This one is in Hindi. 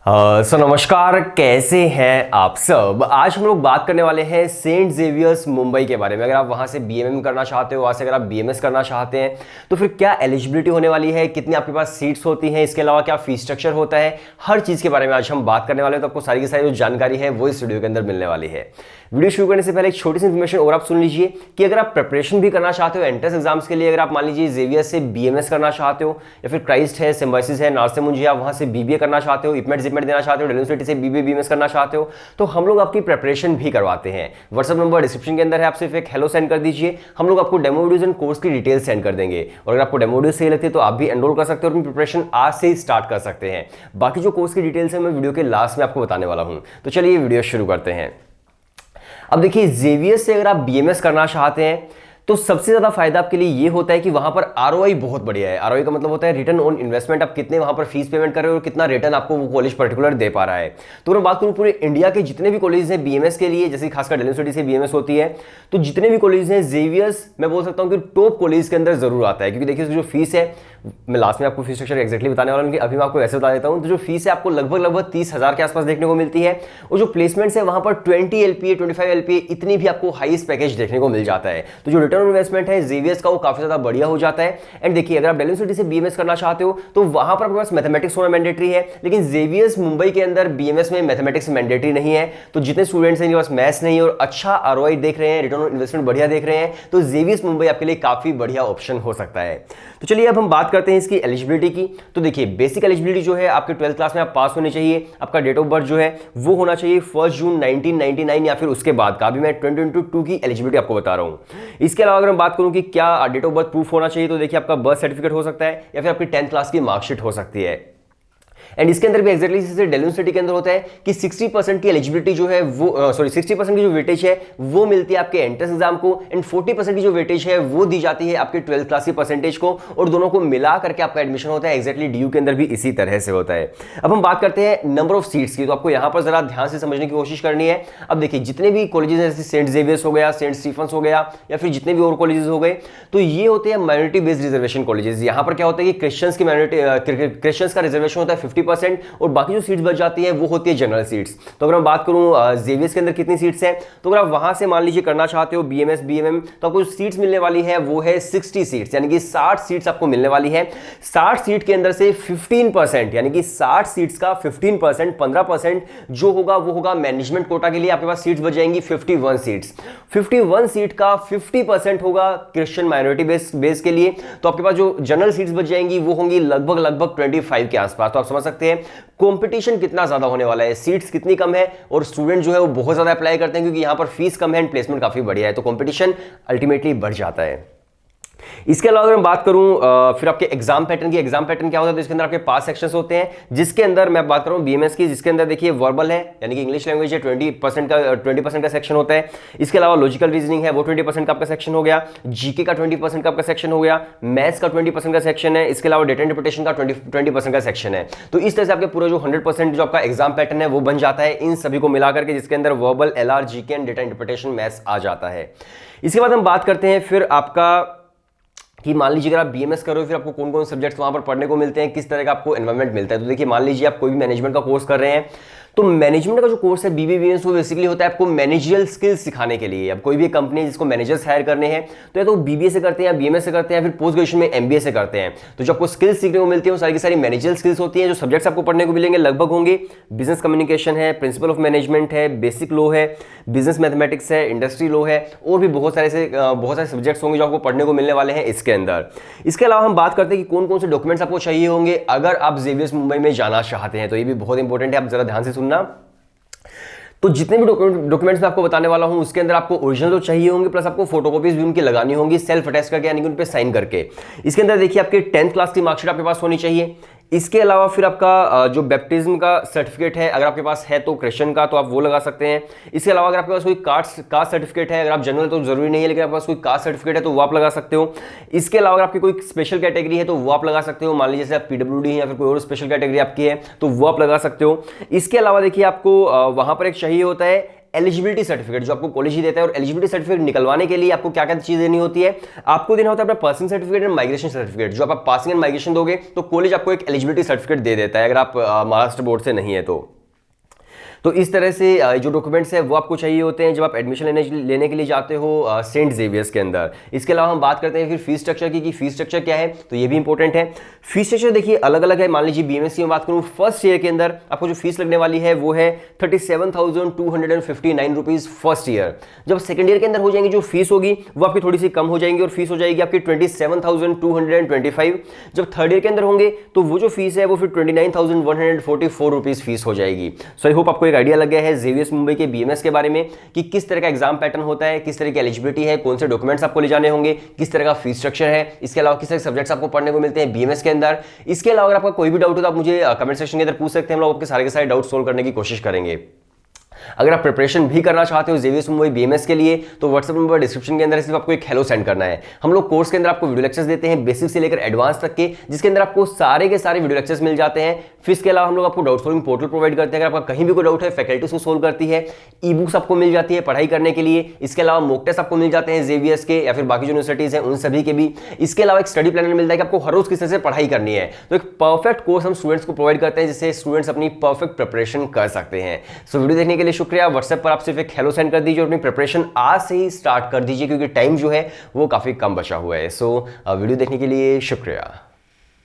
नमस्कार, कैसे हैं आप सब। आज हम लोग बात करने वाले हैं सेंट जेवियर्स मुंबई के बारे में। अगर आप वहां से बीएमएम करना चाहते हो, वहां से अगर आप बीएमएस करना चाहते हैं तो फिर क्या एलिजिबिलिटी होने वाली है, कितनी आपके पास सीट्स होती हैं, इसके अलावा क्या फीस स्ट्रक्चर होता है, हर चीज़ के बारे में आज हम बात करने वाले हैं। तो आपको सारी की सारी जो जानकारी है वो इस वीडियो के अंदर मिलने वाली है। वीडियो शुरू करने से पहले एक छोटी सी इन्फॉर्मेशन और आप सुन लीजिए कि अगर आप प्रिपरेशन भी करना चाहते हो एंट्रेंस एग्जाम्स के लिए, अगर आप मान लीजिए जेवियर से बीएमएस करना चाहते हो या फिर क्राइस्ट है, सिम्बायोसिस है, नार्से आप वहां से बीबीए करना चाहते हो, इपमेट जिपमेट देना चाहते हो, डेल्यूसिटी से बीबीए बीएमएस करना चाहते हो, तो हम लोग आपकी प्रिपरेशन भी करवाते हैं। व्हाट्सएप नंबर डिस्क्रिप्शन के अंदर है, आप सिर्फ एक हेलो सेंड कर दीजिए, हम लोग आपको डेमो वीडियोज एंड कोर्स की डिटेल सेंड कर देंगे। और अगर आपको डेमो वीडियो सही लगती है तो आप भी एनरोल कर सकते हो और अपनी प्रिपरेशन आज से ही स्टार्ट कर सकते हैं। बाकी जो कोर्स की डिटेल्स है मैं वीडियो के लास्ट में आपको बताने वाला हूं। तो चलिए वीडियो शुरू करते हैं। अब देखिए, जेवियर से अगर आप बीएमएस करना चाहते हैं तो सबसे ज्यादा फायदा आपके लिए ये होता है कि वहां पर आरओआई बहुत बढ़िया है। आरओआई का मतलब होता है रिटर्न ऑन इन्वेस्टमेंट। आप कितने वहां पर फीस पेमेंट कर रहे हो और कितना रिटर्न आपको वो कॉलेज पर्टिकुलर दे पा रहा है। तो मैं बात करूं पूरे इंडिया के जितने भी कॉलेज हैं बीएमएस के लिए, जैसे खासकर डेल्यूसिटी से बीएमएस होती है, तो जितने भी कॉलेज हैं जेवियर्स मैं बोल सकता हूं कि टॉप कॉलेज के अंदर जरूर आता है। क्योंकि देखिए उसकी जो फीस है, मैं लास्ट में आपको फीस स्ट्रक्चर एक्जैक्टली बताने वाला हूं, अभी मैं आपको ऐसे बता देता हूं। तो जो फीस है आपको लगभग 30,000 के आसपास देखने को मिलती है। और जो प्लेसमेंट्स है वहां पर 20 एलपीए 25 एलपीए इतनी भी आपको हाईएस्ट पैकेज देखने को मिल जाता है। तो जो रिटर्न ऑन इन्वेस्टमेंट है जेवियर्स का वो काफी ज्यादा बढ़िया हो जाता है। एंड देखिए, अगर आप डेल्यूसिटी से बीएमएस करना चाहते हो तो वहां पर आपके पास मैथमेटिक्स होना मैंडेटरी है, लेकिन जेवियर्स मुंबई के अंदर बीएमएस में मैथमेटिक्स मैंडेटरी नहीं है। तो जितने स्टूडेंट्स हैं जिनके पास मैथ्स नहीं है और अच्छा आरओआई देख रहे हैं, रिटर्न ऑन इन्वेस्टमेंट बढ़िया देख रहे हैं, तो जेवियर्स मुंबई आपके लिए काफी बढ़िया ऑप्शन हो सकता है। तो चलिए अब हम बात करते हैं इसकी एलिजिबिलिटी की। तो देखिए, बेसिक एलिजिबिलिटी जो है आपके 12th क्लास में आप पास होने चाहिए। आपका डेट ऑफ बर्थ जो है वो होना चाहिए 1 जून 1999 या फिर उसके बाद का। अभी मैं 2022 की एलिजिबिलिटी आपको बता रहा हूं। इसके अलावा अगर मैं बात करूं कि क्या डेट ऑफ बर्थ प्रूफ होना चाहिए, तो देखिए आपका बर्थ सर्टिफिकेट हो सकता है या फिर आपकी 10th क्लास की मार्कशीट हो सकती है। एंड इसके अंदर भी एक्जैक्टली जैसे डेल्यूसिटी के अंदर होता है कि 60% की एलिजिबिलिटी जो है वो 60% की जो वेटेज है वो मिलती है आपके एंट्रेंस एग्जाम को, एंड 40% की जो वेटेज है वो दी जाती है आपके 12th क्लास की परसेंटेज को, और दोनों को मिला करके आपका एडमिशन होता है। एक्जैक्टली डीयू के अंदर भी इसी तरह से होता है। अब हम बात करते हैं नंबर ऑफ सीट्स की। तो आपको यहां पर जरा ध्यान से समझने की कोशिश करनी है। अब देखिए, जितने भी कॉलेजेस हैं जैसे सेंट जेवियर्स हो गया, सेंट स्टीफन्स हो गया, या फिर जितने भी और कॉलेजेस हो गए, तो ये होते हैं माइनॉरिटी बेस्ड रिजर्वेशन कॉलेजेस। यहां पर क्या होता है कि क्रिश्चियंस का रिजर्वेशन होता है 50% और बाकी जो सीट्स बच जाती है वो होती है जनरल सीट्स। तो अगर मैं बात करूं जेवियर्स के अंदर कितनी सीट्स हैं, तो अगर आप वहां से मान लीजिए करना चाहते हो बीएमएस बीएमएम, तो आपको सीट्स मिलने वाली है वो है 60 सीट्स, यानी कि 60 सीट्स आपको मिलने वाली है। 60 सीट के अंदर से 15%, यानी कि 60 सीट्स का 15%, 15% जो होगा वो होगा मैनेजमेंट कोटा के लिए। आपके पास सीट्स बच जाएंगी 51 सीट्स। 51 सीट का 50% होगा क्रिश्चियन माइनॉरिटी बेस के लिए। तो आपके पास जो जनरल सीट्स बच जाएंगी वो होंगी लगभग 25 के आसपास। तो आप समझ सकते हैं कंपटीशन कितना ज्यादा होने वाला है, सीट्स कितनी कम है और स्टूडेंट जो है वो बहुत ज्यादा अप्लाई करते हैं, क्योंकि यहां पर फीस कम है एंड प्लेसमेंट काफी बढ़िया है। तो कंपटीशन अल्टीमेटली बढ़ जाता है। इसके अलावा अगर मैं बात करूं फिर आपके एग्जाम पैटर्न की। एग्जाम पैटर्न क्या होता है, तो इसके अंदर आपके 5 सेक्शंस होते हैं, जिसके अंदर मैं बात कर रहा हूं बीएमएस की, जिसके अंदर देखिए वर्बल है यानी कि इंग्लिश लैंग्वेज है, 20% का सेक्शन होता है। इसके अलावा लॉजिकल रीजनिंग है वो 20% का आपका सेक्शन हो गया। जीके का 20% का आपका सेक्शन हो गया। मैथ्स का 20% का सेक्शन है। इसके अलावा डेटा इंटरप्रिटेशन का 20% का सेक्शन है। तो इस तरह से आपके पूरा जो 100% जो आपका एग्जाम पैटर्न है वो बन जाता है इन सभी को मिलाकर के, जिसके अंदर verbal, LR, GK and data interpretation, maths आ जाता है। इसके बाद हम बात करते हैं फिर आपका कि मान लीजिए अगर आप बीएमएस कर रहे हो फिर आपको कौन कौन सब्जेक्ट्स वहां पर पढ़ने को मिलते हैं, किस तरह का आपको एनवायरनमेंट मिलता है। तो देखिए, मान लीजिए आप कोई भी मैनेजमेंट का कोर्स कर रहे हैं, तो मैनेजमेंट का जो कोर्स है बीबीबीएस वो बेसिकली होता है आपको मैनेजरियल स्किल्स सिखाने के लिए। अब कोई भी कंपनी है जिसको मैनेजर्स हायर करने हैं तो या तो बीबीए से करते हैं या बीएमएस से करते हैं या फिर पोस्ट ग्रेजुएशन में एमबीए से करते हैं। तो जो आपको स्किल्स सीखने को मिलती है वो सारी की सारी मैनेजरियल स्किल्स होती हैं। जो सब्जेक्ट्स आपको पढ़ने को मिलेंगे लगभग होंगे बिजनेस कम्युनिकेशन है, प्रिंसिपल ऑफ मैनेजमेंट है, बेसिक लॉ है, बिजनेस मैथमेटिक्स है, इंडस्ट्री लॉ है, और भी बहुत सारे सब्जेक्ट्स होंगे जो आपको पढ़ने को मिलने वाले हैं इसके अंदर। इसके अलावा हम बात करते हैं कि कौन कौन से डॉक्यूमेंट्स आपको चाहिए होंगे अगर आप जेवियर्स मुंबई में जाना चाहते हैं। तो ये भी बहुत इंपॉर्टेंट है, आप जरा ध्यान से सुनना। तो जितने भी डॉक्यूमेंट्स मैं आपको बताने वाला हूं उसके अंदर आपको ओरिजिनल तो चाहिए होंगे, प्लस आपको फोटोकॉपीज भी उनकी लगानी होंगी सेल्फ अटेस्ट करके, यानी कि उन पे साइन करके। इसके अंदर देखिए आपके 10th क्लास की मार्कशीट आपके पास होनी चाहिए। इसके अलावा फिर आपका जो बैप्टिज्म का सर्टिफिकेट है अगर आपके पास है तो क्रिश्चियन का, तो आप वो लगा सकते हैं। इसके अलावा अगर आपके पास कोई कास्ट सर्टिफिकेट है, अगर आप जनरल तो जरूरी नहीं है, लेकिन आपके पास कोई कास्ट सर्टिफिकेट है तो वो आप लगा सकते हो। इसके अलावा अगर आपकी कोई स्पेशल कैटेगरी है तो वो आप लगा सकते हो, मान लीजिए जैसे आप पीडब्ल्यूडी है या फिर कोई और स्पेशल कैटेगरी आपकी है तो वो आप लगा सकते हो। इसके अलावा देखिए आपको वहां पर एक चाहिए होता है एलिजिबिलिटी सर्टिफिकेट, जो आपको कॉलेज ही देता है। और एलिजिबिलिटी सर्टिफिकेट निकलवाने के लिए आपको क्या क्या चीज देनी होती है, आपको देना होता है अपना passing certificate and migration certificate. जो आप पासिंग एंड माइग्रेशन दोगे तो कॉलेज आपको एक एलिजिबिलिटी सर्टिफिकेट दे देता है, अगर आप महाराष्ट्र बोर्ड से नहीं है तो इस तरह से जो डॉक्यूमेंट्स है वो आपको चाहिए होते हैं जब आप एडमिशन लेने के लिए जाते हो सेंट जेवियर्स के अंदर। इसके अलावा हम बात करते हैं फिर फीस स्ट्रक्चर की, कि फीस स्ट्रक्चर क्या है, तो ये भी इंपॉर्टेंट है। फीस स्ट्रक्चर देखिए अलग अलग है। मान लीजिए बीएमएस की मैं बात करूँ, फर्स्ट ईयर के अंदर आपको जो फीस लगने वाली है वो है 37,259 रुपीज फर्स्ट ईयर। जब सेकंड ईयर के अंदर हो जाएंगे जो फीस होगी वो आपकी थोड़ी सी कम हो जाएंगी और फीस हो जाएगी आपकी 27,225। जब थर्ड ईयर के अंदर होंगे तो वो जो फीस है वो फिर 29,144 रुपीज फीस हो जाएगी। सो आई होप आपको एक आइडिया लग गया है जेवीएस मुंबई के बीएमएस के बारे में, कि किस तरह का एग्जाम पैटर्न होता है, किस तरह की एलिजिबिलिटी है, कौन से डॉक्यूमेंट्स आपको ले जाने होंगे, किस तरह का फीस स्ट्रक्चर है, इसके अलावा किस तरह के सब्जेक्ट्स आपको पढ़ने को मिलते हैं बीएमएस के अंदर। इसके अलावा अगर आपका कोई भी डाउट हो तो आप मुझे कमेंट सेक्शन के अंदर पूछ सकते हैं, हम लोग आपके सारे के सारे डाउट सोल्व करने की कोशिश करेंगे। अगर आप प्रिपरेशन भी करना चाहते हो जेवीएस मुंबई बीएमएस के लिए तो व्हाट्सएप नंबर डिस्क्रिप्शन के अंदर सिर्फ आपको एक हेलो सेंड करना है। हम लोग कोर्स के अंदर आपको वीडियो लेक्चर्स देते हैं बेसिक से लेकर एडवांस तक के, जिसके अंदर आपको सारे के सारे वीडियो लेक्चर्स मिल जाते हैं। फिर इसके अलावा हम लोग आपको डाउट सॉल्विंग पोर्टल प्रोवाइड करते हैं। अगर आपका कहीं भी कोई डाउट है फैकल्टी उसको सोल्व करती है। ई बुक्स आपको मिल जाती है पढ़ाई करने के लिए। इसके अलावा मॉक टेस्ट आपको मिल जाते हैं जेवीएस के या फिर बाकी जो यूनिवर्सिटीज हैं उन सभी के भी। इसके अलावा एक स्टडी प्लानर मिलता है कि आपको हर रोज किस तरह से पढ़ाई करनी है। तो एक परफेक्ट कोर्स हम स्टूडेंट्स को प्रोवाइड करते हैं जिससे स्टूडेंट्स अपनी परफेक्ट प्रिपरेशन कर सकते हैं। सो वीडियो देखने के लिए शुक्रिया। व्हाट्सएप पर आप सिर्फ एक हेलो सेंड कर दीजिए और अपनी प्रिपरेशन आज से ही स्टार्ट कर दीजिए, क्योंकि टाइम जो है वो काफी कम बचा हुआ है। सो वीडियो देखने के लिए शुक्रिया।